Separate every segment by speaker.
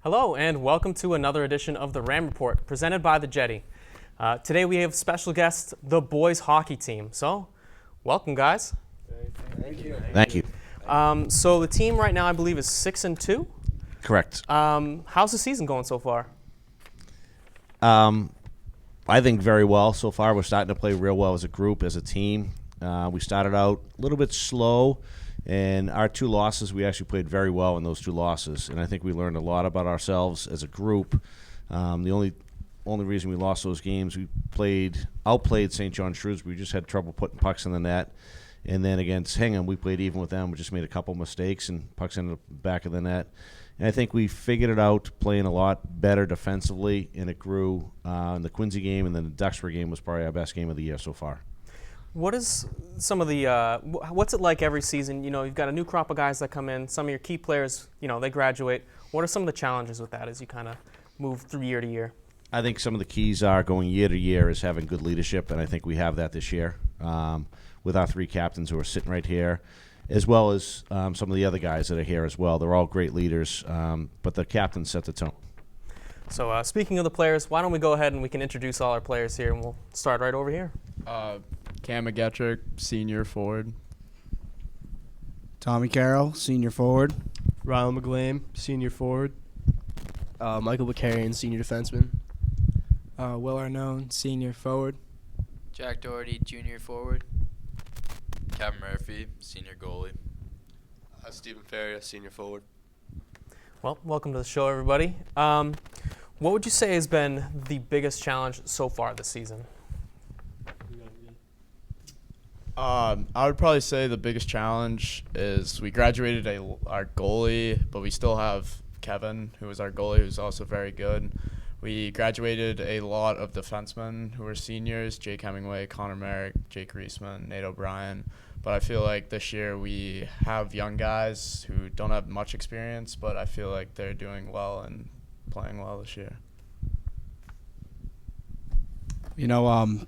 Speaker 1: Hello and welcome to another edition of the Ram Report presented by the Jetty. Today we have special guest, the boys hockey team. So, welcome guys.
Speaker 2: Thank you.
Speaker 3: Thank you.
Speaker 1: So the team right now I believe is 6-2.
Speaker 3: Correct.
Speaker 1: How's the season going so far?
Speaker 3: I think very well so far. We're starting to play real well as a group, as a team. We started out a little bit slow, and our two losses, we actually played very well in those two losses, and I think we learned a lot about ourselves as a group. The only reason we lost those games, we outplayed St. John Shrewsbury. We just had trouble putting pucks in the net. And then against Hingham, we played even with them. We just made a couple mistakes, and pucks ended up back of the net. And I think we figured it out playing a lot better defensively, and it grew. In the Quincy game and then the Duxbury game was probably our best game of the year so far.
Speaker 1: What is some of the what's it like every season? You know, you've got a new crop of guys that come in. Some of your key players, they graduate. What are some of the challenges with that as you kind of move through year to year?
Speaker 3: I think some of the keys are going year to year is having good leadership, and I think we have that this year with our three captains who are sitting right here, as well as some of the other guys that are here as well. They're all great leaders, but the captains set the tone.
Speaker 1: So speaking of the players, why don't we go ahead and we can introduce all our players here, and we'll start right over here.
Speaker 2: Cam McGetrick, senior forward.
Speaker 4: Tommy Carroll, senior forward.
Speaker 5: Rylan McGlame, senior forward.
Speaker 6: Michael Bacarian, senior defenseman.
Speaker 7: Will Arnone, senior forward.
Speaker 8: Jack Doherty, junior forward.
Speaker 9: Kevin Murphy, senior goalie.
Speaker 10: Stephen Ferrier, senior forward.
Speaker 1: Well, welcome to the show, everybody. What would you say has been the biggest challenge so far this season?
Speaker 2: I would probably say the biggest challenge is we graduated our goalie, but we still have Kevin, who is our goalie, who's also very good. We graduated a lot of defensemen who are seniors: Jake Hemingway, Connor Merrick, Jake Reisman, Nate O'Brien. But I feel like this year we have young guys who don't have much experience, but I feel like they're doing well and playing well this year.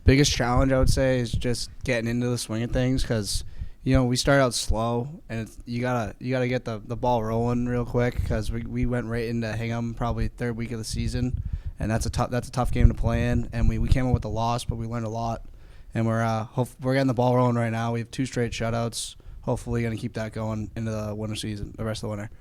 Speaker 4: Biggest challenge I would say is just getting into the swing of things because, we start out slow and you gotta get the ball rolling real quick because we went right into Hingham probably third week of the season, and that's a tough game to play in, and we came up with a loss, but we learned a lot, and we're getting the ball rolling right now. We have 2 straight shutouts. Hopefully, gonna keep that going into the winter season, the rest of the winter.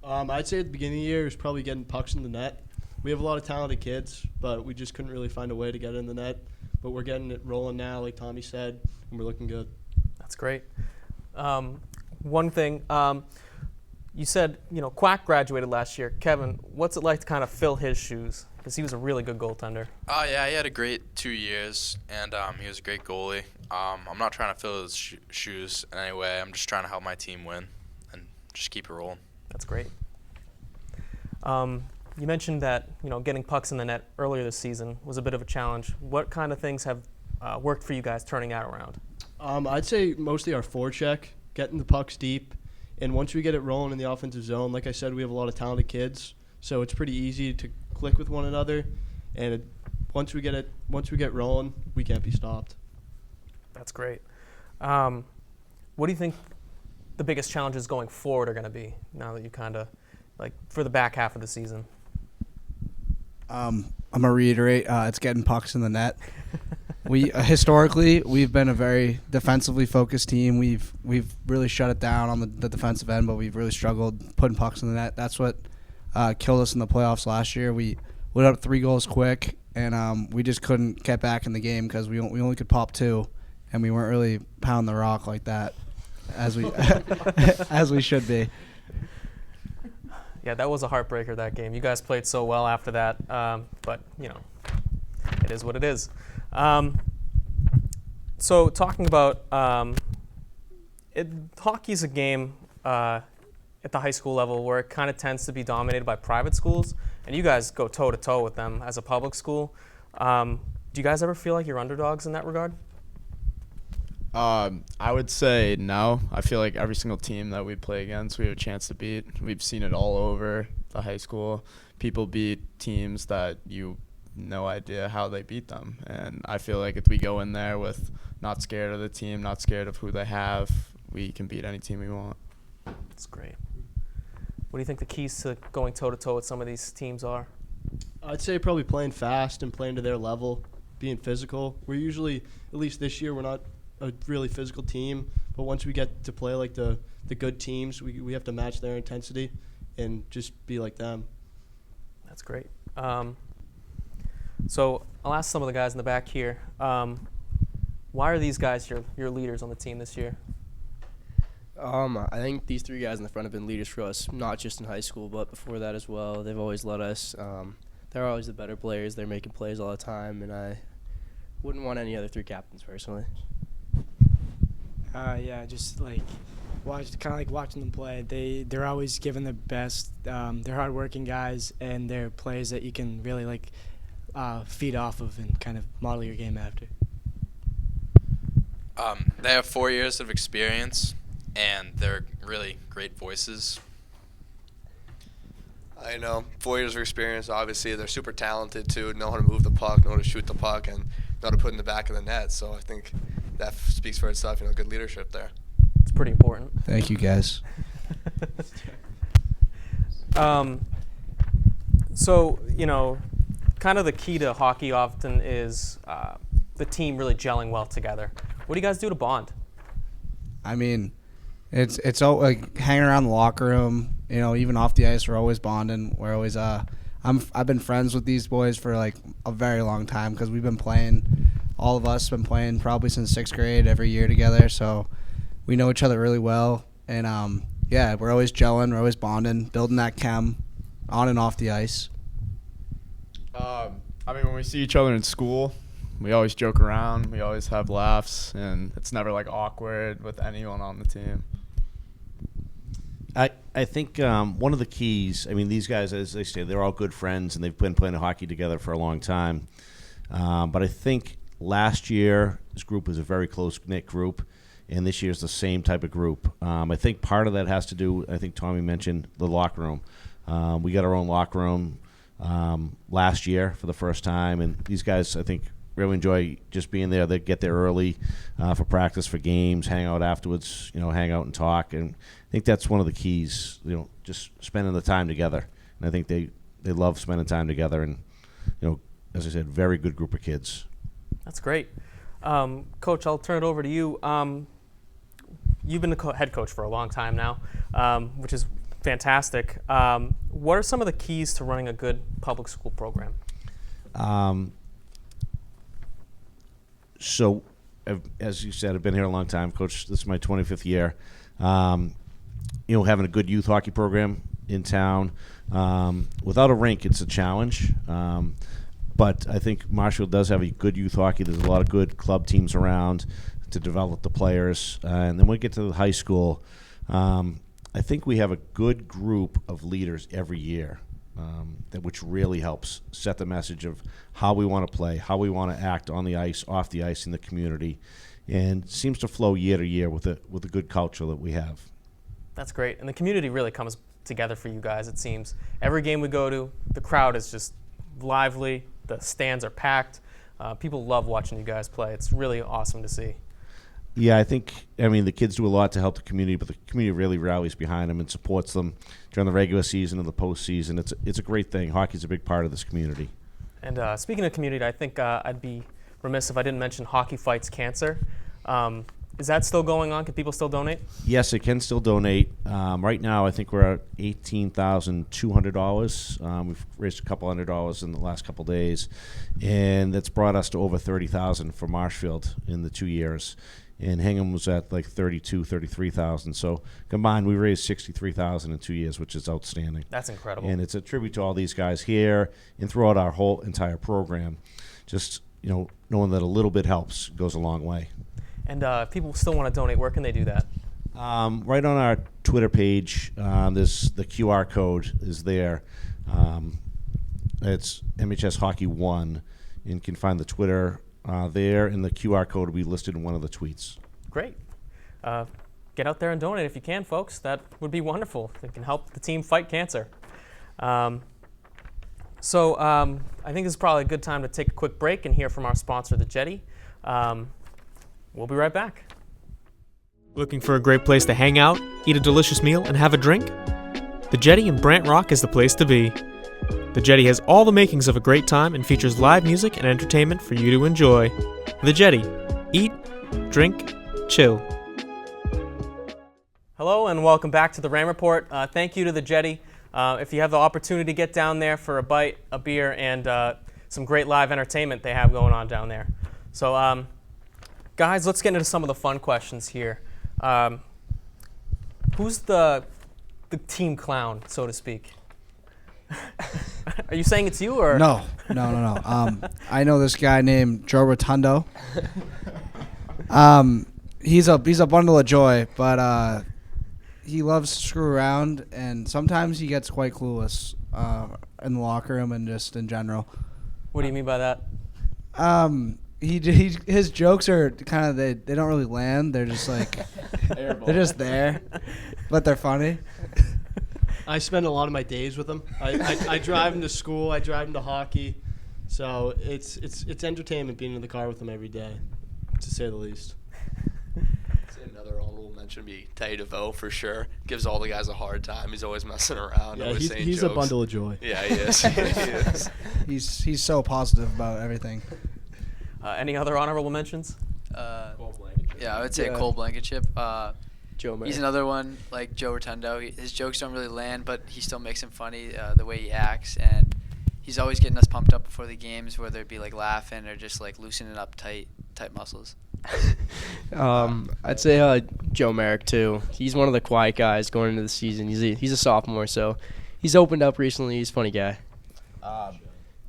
Speaker 5: I'd say at the beginning of the year it was probably getting pucks in the net. We have a lot of talented kids, but we just couldn't really find a way to get it in the net. But we're getting it rolling now, like Tommy said, and we're looking good.
Speaker 1: That's great. One thing, you said, Quack graduated last year. Kevin, what's it like to kind of fill his shoes? Because he was a really good goaltender.
Speaker 9: Oh, yeah, he had a great 2 years, and he was a great goalie. I'm not trying to fill his shoes in any way. I'm just trying to help my team win and just keep it rolling.
Speaker 1: That's great. You mentioned that, getting pucks in the net earlier this season was a bit of a challenge. What kind of things have worked for you guys turning that around?
Speaker 5: I'd say mostly our forecheck, getting the pucks deep, and once we get it rolling in the offensive zone, like I said, we have a lot of talented kids, so it's pretty easy to click with one another, and once we get rolling, we can't be stopped.
Speaker 1: That's great. What do you think the biggest challenges going forward are going to be now that you kind of, for the back half of the season?
Speaker 4: I'm gonna reiterate, it's getting pucks in the net. We historically we've been a very defensively focused team. We've really shut it down on the defensive end, but we've really struggled putting pucks in the net. That's what killed us in the playoffs last year. We went up 3 goals quick, and we just couldn't get back in the game because we only could pop 2, and we weren't really pounding the rock like that as we as we should be.
Speaker 1: Yeah, that was a heartbreaker, that game. You guys played so well after that, but, it is what it is. So talking about hockey's a game at the high school level where it kind of tends to be dominated by private schools, and you guys go toe-to-toe with them as a public school. Do you guys ever feel like you're underdogs in that regard?
Speaker 2: I would say no. I feel like every single team that we play against, we have a chance to beat. We've seen it all over the high school. People beat teams that you no idea how they beat them. And I feel like if we go in there with not scared of the team, not scared of who they have, we can beat any team we want.
Speaker 1: That's great. What do you think the keys to going toe-to-toe with some of these teams are?
Speaker 5: I'd say probably playing fast and playing to their level, being physical. We're usually, at least this year, we're not a really physical team, but once we get to play like the good teams, we have to match their intensity and just be like them.
Speaker 1: That's great. So I'll ask some of the guys in the back here. Why are these guys your leaders on the team this year?
Speaker 6: I think these three guys in the front have been leaders for us, not just in high school, but before that as well. They've always led us. They're always the better players. They're making plays all the time, and I wouldn't want any other three captains personally.
Speaker 7: Yeah, just like watching them play. They're always giving their best. They're hardworking guys, and they're players that you can really feed off of and kind of model your game after.
Speaker 9: They have 4 years of experience, and they're really great voices.
Speaker 10: I know, 4 years of experience, obviously. They're super talented, too, know how to move the puck, know how to shoot the puck, and know how to put it in the back of the net. So I think that speaks for itself, good leadership there.
Speaker 1: It's pretty important.
Speaker 4: Thank you, guys.
Speaker 1: So, kind of the key to hockey often is the team really gelling well together. What do you guys do to bond?
Speaker 4: I mean, it's all like hanging around the locker room. Even off the ice, we're always bonding. We're always I've been friends with these boys for like a very long time because we've been playing. All of us been playing probably since 6th grade every year together. So we know each other really well, and yeah, we're always gelling. We're always bonding, building that chem on and off the ice.
Speaker 2: When we see each other in school, we always joke around. We always have laughs, and it's never awkward with anyone on the team.
Speaker 3: I think one of the keys, these guys, as they say, they're all good friends, and they've been playing hockey together for a long time. But I think last year, this group was a very close-knit group, and this year's the same type of group. I think part of that has to do, I think Tommy mentioned, the locker room. We got our own locker room last year for the first time, and these guys, I think, really enjoy just being there. They get there early for practice, for games, hang out afterwards, hang out and talk. And I think that's one of the keys, just spending the time together. And I think they love spending time together. And, as I said, very good group of kids. That's
Speaker 1: great. Coach, I'll turn it over to you. You've been the head coach for a long time now, which is fantastic. What are some of the keys to running a good public school program?
Speaker 3: So, as you said, I've been here a long time, Coach. This is my 25th year. Having a good youth hockey program in town. Without a rink, it's a challenge. But I think Marshfield does have a good youth hockey. There's a lot of good club teams around to develop the players. And then when we get to the high school, I think we have a good group of leaders every year. Which really helps set the message of how we want to play, how we want to act on the ice, off the ice, in the community, and seems to flow year to year with a good culture that we have.
Speaker 1: That's great, and the community really comes together for you guys. It seems every game we go to, the crowd is just lively. The stands are packed. People love watching you guys play. It's really awesome to see.
Speaker 3: Yeah, I think, the kids do a lot to help the community, but the community really rallies behind them and supports them during the regular season and the postseason. It's a great thing. Hockey's a big part of this community.
Speaker 1: And speaking of community, I think I'd be remiss if I didn't mention Hockey Fights Cancer. Is that still going on? Can people still donate?
Speaker 3: Yes, they can still donate. Right now, I think we're at $18,200. We've raised a couple $100 in the last couple days, and that's brought us to over $30,000 for Marshfield in the 2 years. And Hingham was at $33,000. So combined, we raised $63,000 in 2 years, which is outstanding.
Speaker 1: That's incredible.
Speaker 3: And it's a tribute to all these guys here and throughout our whole entire program. Just knowing that a little bit helps goes a long way.
Speaker 1: And if people still want to donate, where can they do that?
Speaker 3: Right on our Twitter page, there's the QR code is there. It's MHS Hockey 1, and you can find the Twitter there, and the QR code will be listed in one of the tweets.
Speaker 1: Great. Get out there and donate if you can, folks. That would be wonderful. It can help the team fight cancer. So I think this is probably a good time to take a quick break and hear from our sponsor, the Jetty. We'll be right back. Looking for a great place to hang out, eat a delicious meal, and have a drink?
Speaker 11: The Jetty in Brant Rock is the place to be. The Jetty has all the makings of a great time and features live music and entertainment for you to enjoy. The Jetty. Eat, drink, chill.
Speaker 1: Hello and welcome back to the Ram Report. Thank you to the Jetty. If you have the opportunity to get down there for a bite, a beer, and some great live entertainment they have going on down there. So, guys, let's get into some of the fun questions here. Who's the team clown, so to speak? Are you saying it's you or
Speaker 4: No. I know this guy named Joe Rotundo. He's a bundle of joy, but he loves to screw around, and sometimes he gets quite clueless in the locker room and just in general.
Speaker 1: What do you mean by that?
Speaker 4: His jokes are kind of they don't really land. They're just like they're just there, but they're funny.
Speaker 5: I spend a lot of my days with him. I drive him to school. I drive him to hockey. So it's entertainment being in the car with him every day, to say the least.
Speaker 10: Another honorable mention would be Teddy DeVoe for sure. Gives all the guys a hard time. He's always messing around.
Speaker 5: Yeah,
Speaker 10: always saying
Speaker 5: he's
Speaker 10: jokes.
Speaker 5: a bundle of joy.
Speaker 10: Yeah, he is. He is.
Speaker 4: He's so positive about everything.
Speaker 1: Any other honorable mentions?
Speaker 8: Yeah, I would say Cole Blankenship.
Speaker 6: Joe Merrick.
Speaker 8: He's another one like Joe Rotundo. His jokes don't really land, but he still makes them funny the way he acts, and he's always getting us pumped up before the games, whether it be like laughing or just like loosening up tight muscles.
Speaker 6: I'd say Joe Merrick too. He's one of the quiet guys going into the season. He's a sophomore, so he's opened up recently. He's a funny guy.
Speaker 2: I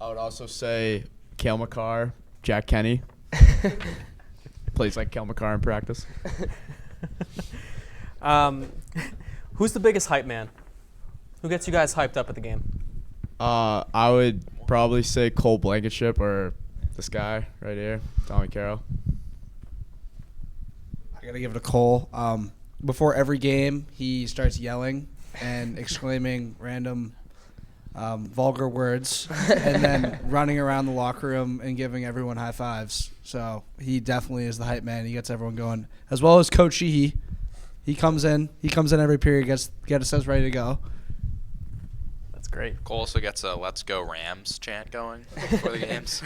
Speaker 2: would also say Cale Makar, Jack Kenny. Plays like Cale Makar in practice.
Speaker 1: Who's the biggest hype man? Who gets you guys hyped up at the game?
Speaker 2: I would probably say Cole Blankenship or this guy right here, Tommy Carroll.
Speaker 4: I gotta give it to Cole. Before every game, he starts yelling and exclaiming random vulgar words, and then running around the locker room and giving everyone high fives. So he definitely is the hype man. He gets everyone going, as well as Coach Sheehy. He comes in every period, gets us ready to go.
Speaker 1: That's great.
Speaker 9: Cole also gets a "Let's Go Rams" chant going before the games.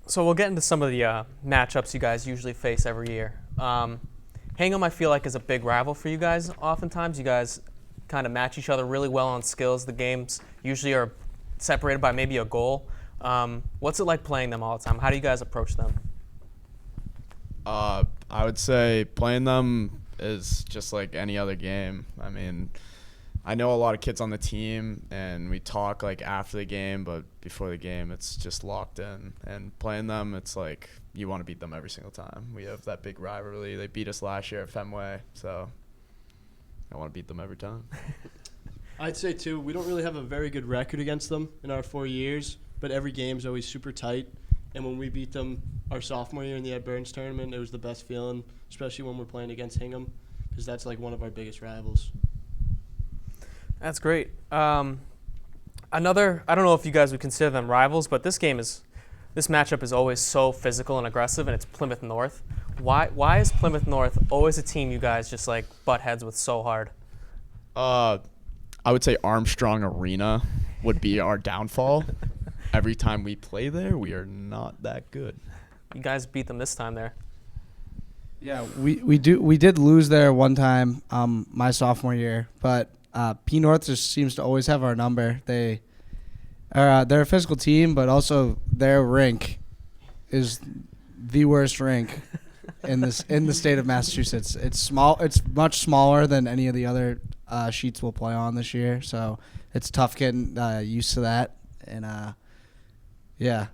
Speaker 1: So we'll get into some of the matchups you guys usually face every year. Hingham, I feel like, is a big rival for you guys. Oftentimes, you guys kind of match each other really well on skills. The games usually are separated by maybe a goal. What's it like playing them all the time? How do you guys approach them?
Speaker 2: I would say playing them is just like any other game. I mean, I know a lot of kids on the team, and we talk like after the game, but before the game, it's just locked in. And playing them, it's like you want to beat them every single time. We have that big rivalry. They beat us last year at Fenway, so I want to beat them every time.
Speaker 5: I'd say, too, we don't really have a very good record against them in our 4 years, but every game's always super tight. And when we beat them our sophomore year in the Ed Burns tournament, it was the best feeling, especially when we're playing against Hingham, because that's like one of our biggest rivals.
Speaker 1: That's great. I don't know if you guys would consider them rivals, but this matchup is always so physical and aggressive, and it's Plymouth North. Why is Plymouth North always a team you guys just like butt heads with so hard?
Speaker 2: I would say Armstrong Arena would be our downfall. Every time we play there, we are not that good.
Speaker 1: You guys beat them this time there.
Speaker 4: Yeah, we did lose there one time, my sophomore year, but P North just seems to always have our number. They're a physical team, but also their rink is the worst rink in the state of Massachusetts. It's small. It's much smaller than any of the other sheets we'll play on this year, so it's tough getting used to that. And yeah.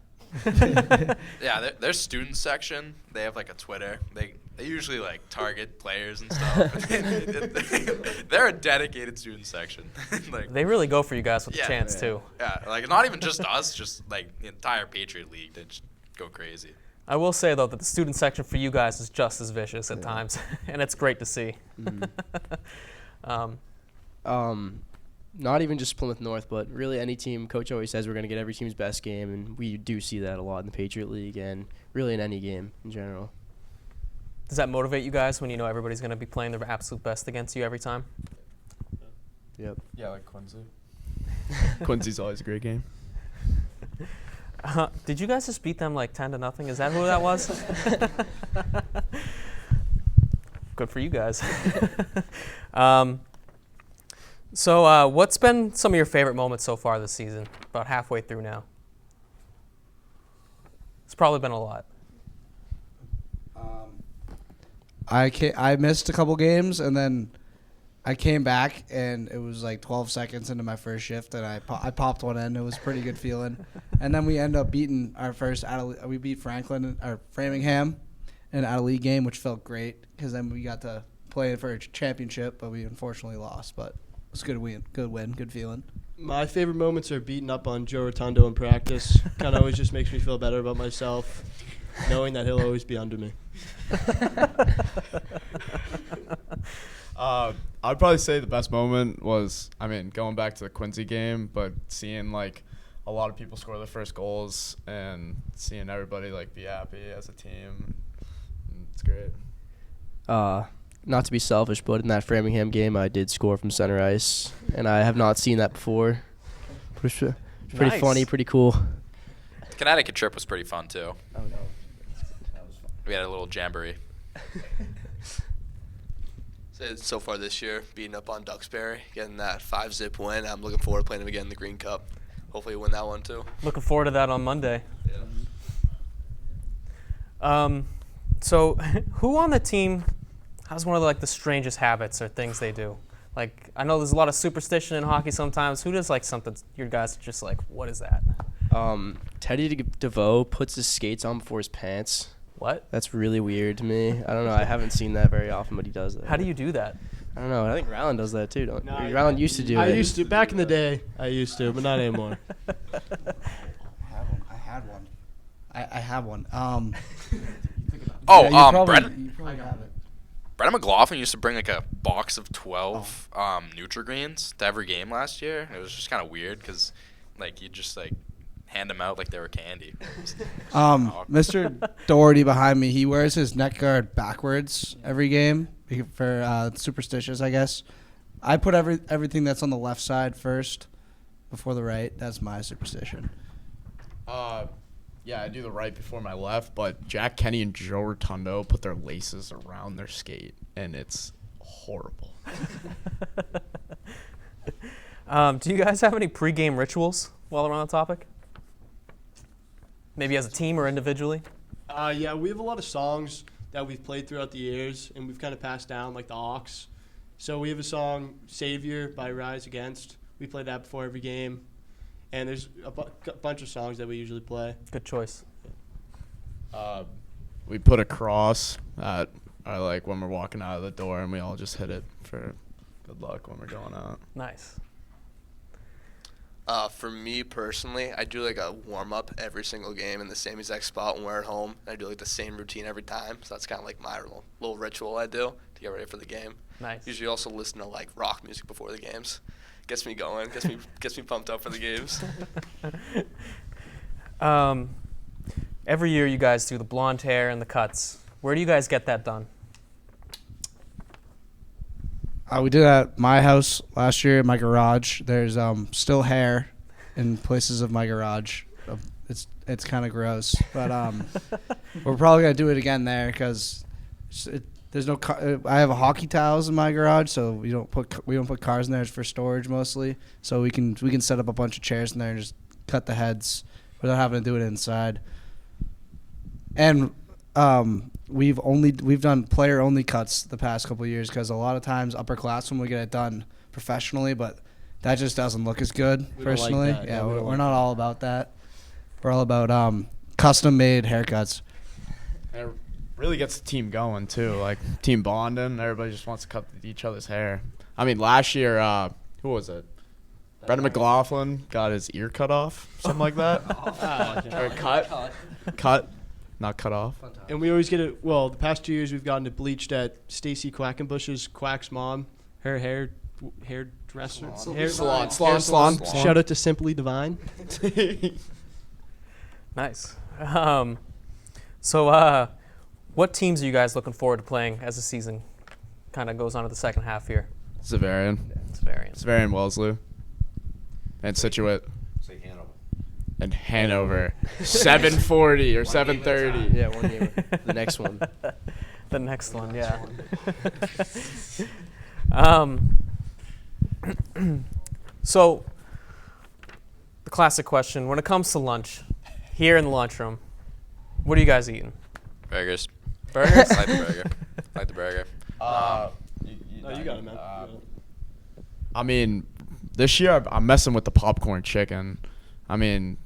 Speaker 9: Yeah, their student section, they have like a Twitter. They usually like target players and stuff. They're a dedicated student section. Like,
Speaker 1: they really go for you guys with the chance too.
Speaker 9: Yeah, like not even just us, just like the entire Patriot League. They just go crazy.
Speaker 1: I will say though that the student section for you guys is just as vicious at times, and it's great to see.
Speaker 6: Not even just Plymouth North, but really any team. Coach always says we're going to get every team's best game, and we do see that a lot in the Patriot League and really in any game in general.
Speaker 1: Does that motivate you guys when you know everybody's going to be playing their absolute best against you every time?
Speaker 6: Yep.
Speaker 2: Yeah, like Quincy. Quincy's always a great game.
Speaker 1: Did you guys just beat them like 10-0? Is that who that was? Good for you guys. So what's been some of your favorite moments so far this season? About halfway through now. It's probably been a lot.
Speaker 4: I missed a couple games, and then I came back, and it was like 12 seconds into my first shift, and I popped one in. It was a pretty good feeling. And then we end up beating our first we beat Framingham in an out-of-league game, which felt great because then we got to play for a championship, but we unfortunately lost. But it was a good win, good feeling.
Speaker 5: My favorite moments are beating up on Joe Rotundo in practice. Kind of always just makes me feel better about myself, knowing that he'll always be under me.
Speaker 2: I'd probably say the best moment was, going back to the Quincy game, but seeing like a lot of people score their first goals and seeing everybody like be happy as a team. It's great.
Speaker 6: Not to be selfish, but in that Framingham game, I did score from center ice, and I have not seen that before. Pretty
Speaker 1: Nice.
Speaker 6: funny, pretty cool.
Speaker 9: The Connecticut trip was pretty fun too.
Speaker 6: Oh no, that was fun.
Speaker 9: We had a little jamboree.
Speaker 10: So far this year, beating up on Duxbury, getting that 5-zip win. I'm looking forward to playing them again in the Green Cup. Hopefully win that one too.
Speaker 1: Looking forward to that on Monday.
Speaker 10: Yeah.
Speaker 1: So who on the team has one of the strangest habits or things they do? Like, I know there's a lot of superstition in hockey sometimes. Who does something your guys are just like, what is that?
Speaker 6: Teddy DeVoe puts his skates on before his pants.
Speaker 1: What?
Speaker 6: That's really weird to me. I don't know. I haven't seen that very often, but he does that.
Speaker 1: How do you do that?
Speaker 6: I don't know. I think Ryland does that too.
Speaker 5: No,
Speaker 6: Ryland used to do it.
Speaker 5: I used to back in the day. I used to, but not anymore.
Speaker 4: I had one. I have one.
Speaker 9: Oh,
Speaker 4: yeah, you
Speaker 9: Brett.
Speaker 4: probably have it.
Speaker 9: Brendan McLaughlin used to bring a box of 12 Nutri-Greens to every game last year. It was just kind of weird because you just hand them out like they were candy.
Speaker 4: Mr. Doherty behind me, he wears his neck guard backwards every game for superstitious, I guess. I put everything that's on the left side first before the right. That's my superstition.
Speaker 2: Yeah, I do the right before my left, but Jack Kenny and Joe Rotundo put their laces around their skate, and it's horrible.
Speaker 1: Do you guys have any pregame rituals while we're on the topic? Maybe as a team or individually?
Speaker 5: Yeah, we have a lot of songs that we've played throughout the years, and we've kind of passed down, like the aux. So we have a song, Savior by Rise Against. We play that before every game. And there's a bunch of songs that we usually play.
Speaker 1: Good choice.
Speaker 2: We put a cross at when we're walking out of the door, and we all just hit it for good luck when we're going out.
Speaker 1: Nice.
Speaker 10: For me personally, I do a warm-up every single game in the same exact spot when we're at home. I do the same routine every time, so that's kind of my little ritual I do to get ready for the game.
Speaker 1: Nice.
Speaker 10: Usually also listen to rock music before the games. Gets me going, gets me pumped up for the games.
Speaker 1: Every year you guys do the blonde hair and the cuts. Where do you guys get that done?
Speaker 4: We did that at my house last year in my garage. There's still hair in places of my garage. It's kind of gross, but we're probably gonna do it again there because there's no. I have a hockey towels in my garage, so we don't put cars in there for storage mostly. So we can set up a bunch of chairs in there and just cut the heads without having to do it inside. And we've done player only cuts the past couple of years because a lot of times upperclassmen we get it done professionally, but that just doesn't look as good
Speaker 5: We don't like
Speaker 4: personally.
Speaker 5: that.
Speaker 4: Yeah,
Speaker 5: Yeah, we
Speaker 4: we're
Speaker 5: don't like
Speaker 4: not all about that. We're all about custom made haircuts.
Speaker 2: And it really gets the team going too, team bonding. Everybody just wants to cut each other's hair. Last year, who was it? Brendan McLaughlin got his ear cut off, something like that. Or cut, not cut off.
Speaker 5: And we always get it. Well, the past 2 years we've gotten it bleached at Stacy Quackenbush's Quack's mom, her hairdresser.
Speaker 2: Salon.
Speaker 5: Shout out to Simply Divine.
Speaker 1: Nice. So What teams are you guys looking forward to playing as the season kind of goes on to the second half here?
Speaker 2: Zavarian. Zavarian Wellesley. And Situate.
Speaker 3: Say Hanover.
Speaker 2: And Hanover. 7:40 or 7:30.
Speaker 6: Yeah, one game. The next one.
Speaker 1: The next one, yeah. So, the classic question: when it comes to lunch, here in the lunchroom, what are you guys eating?
Speaker 9: Burgers.
Speaker 1: Burgers?
Speaker 9: I like the burger. Like the burger.
Speaker 5: No, you got it, man.
Speaker 2: I mean, this year I'm messing with the popcorn chicken. I mean,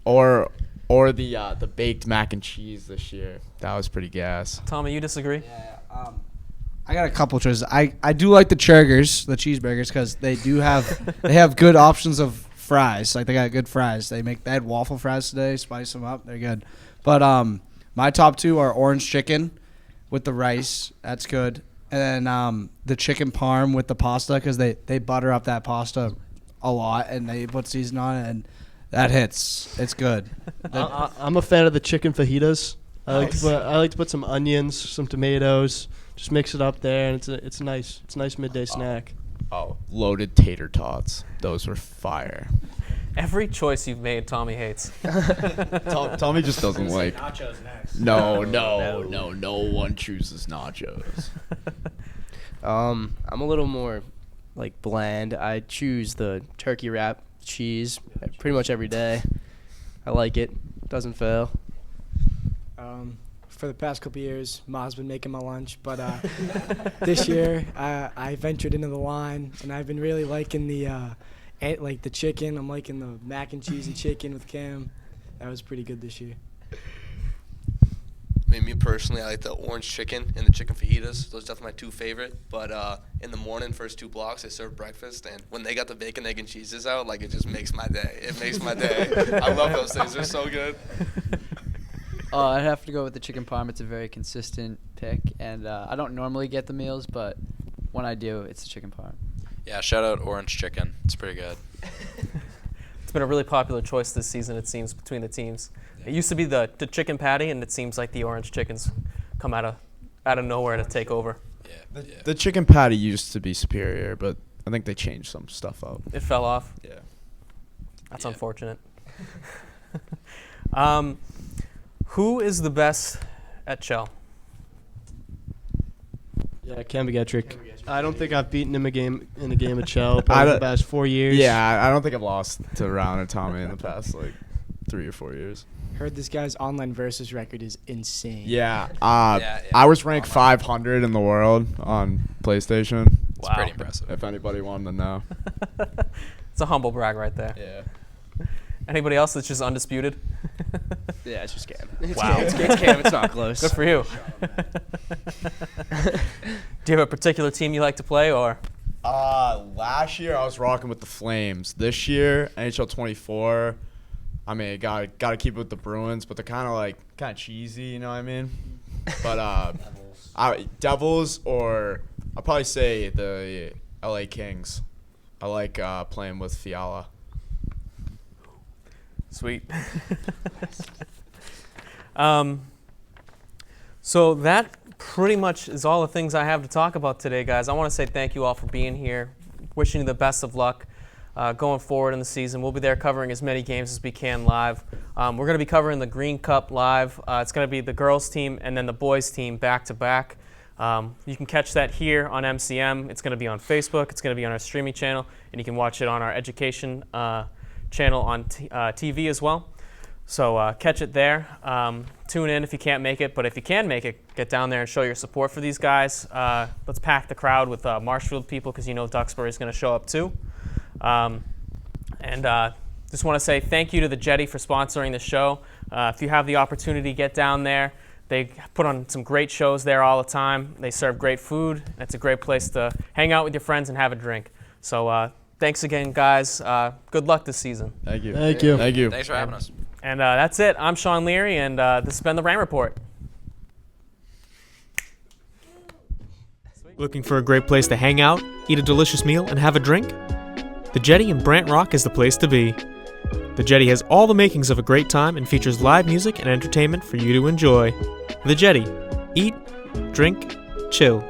Speaker 2: or the baked mac and cheese this year. That was pretty gas.
Speaker 1: Tommy, you disagree?
Speaker 4: Yeah. I got a couple choices. I do like the Churgers, the cheeseburgers, because they have good options of fries. Like they got good fries. They had waffle fries today. Spice them up. They're good. But my top two are orange chicken with the rice. That's good. And then the chicken parm with the pasta, because they butter up that pasta a lot and they put seasoning on it, and that hits. It's good.
Speaker 5: I'm a fan of the chicken fajitas. I like to put some onions, some tomatoes, just mix it up there, and it's a nice midday snack.
Speaker 2: Oh, loaded tater tots. Those were fire.
Speaker 1: Every choice you've made, Tommy hates.
Speaker 2: Tommy just doesn't like.
Speaker 7: Nachos next.
Speaker 2: No one chooses nachos.
Speaker 6: I'm a little more like bland. I choose the turkey wrap cheese pretty much every day. I like it. Doesn't fail.
Speaker 7: For the past couple years, Ma's been making my lunch, but this year I ventured into the line, and I've been really liking the chicken. I'm liking the mac and cheesy chicken with Cam. That was pretty good this year.
Speaker 10: I mean, me personally, I like the orange chicken and the chicken fajitas. Those are definitely my two favorite. But in the morning, first two blocks, they serve breakfast. And when they got the bacon, egg, and cheeses out, like, it just makes my day. It makes my day. I love those things. They're so good.
Speaker 8: I'd have to go with the chicken parm. It's a very consistent pick. And I don't normally get the meals, but when I do, it's the chicken parm.
Speaker 9: Yeah, shout out orange chicken. It's pretty good.
Speaker 1: It's been a really popular choice this season, it seems, between the teams. It used to be the chicken patty, and it seems like the orange chickens come out of nowhere to take over.
Speaker 9: Yeah.
Speaker 2: The chicken patty used to be superior, but I think they changed some stuff up.
Speaker 1: It fell off.
Speaker 2: Yeah.
Speaker 1: That's unfortunate. Who is the best at Chell?
Speaker 5: Yeah, Cam Begetrick. I don't think I've beaten him in a game of Chell probably the past 4 years.
Speaker 2: Yeah, I don't think I've lost to Round or Tommy in the past 3 or 4 years.
Speaker 7: Heard this guy's online versus record is insane.
Speaker 2: Yeah.
Speaker 9: Yeah.
Speaker 2: I was ranked 500 in the world on PlayStation.
Speaker 9: It's pretty impressive.
Speaker 2: If anybody wanted to know.
Speaker 1: It's a humble brag right there.
Speaker 2: Yeah.
Speaker 1: Anybody else that's just undisputed?
Speaker 6: Yeah, it's just Cam.
Speaker 1: Wow.
Speaker 6: It's Cam. It's not close.
Speaker 1: Good for you. Do you have a particular team you like to play, or?
Speaker 2: Last year I was rocking with the Flames. This year, NHL 24. I mean, gotta keep it with the Bruins, but they're kind of cheesy, you know what I mean? But Devils, or I'll probably say the LA Kings. I like playing with Fiala.
Speaker 1: Sweet. So that pretty much is all the things I have to talk about today, guys. I want to say thank you all for being here. Wishing you the best of luck going forward in the season. We'll be there covering as many games as we can live. We're going to be covering the Green Cup live. It's going to be the girls team and then the boys team back to back. You can catch that here on MCM. It's going to be on Facebook. It's going to be on our streaming channel, and you can watch it on our education channel on TV as well. So catch it there. Tune in if you can't make it, but if you can make it, get down there and show your support for these guys. Let's pack the crowd with Marshfield people, because you know Duxbury is going to show up too. Just want to say thank you to the Jetty for sponsoring the show. If you have the opportunity, get down there. They put on some great shows there all the time. They serve great food. It's a great place to hang out with your friends and have a drink. So thanks again, guys. Good luck this season.
Speaker 2: Thank you.
Speaker 5: Thank you.
Speaker 2: Thank you.
Speaker 9: Thanks for having us.
Speaker 1: And that's it. I'm Sean Leary, and this has been the Ram Report.
Speaker 11: Looking for a great place to hang out, eat a delicious meal, and have a drink? The Jetty in Brant Rock is the place to be. The Jetty has all the makings of a great time and features live music and entertainment for you to enjoy. The Jetty. Eat, drink, chill.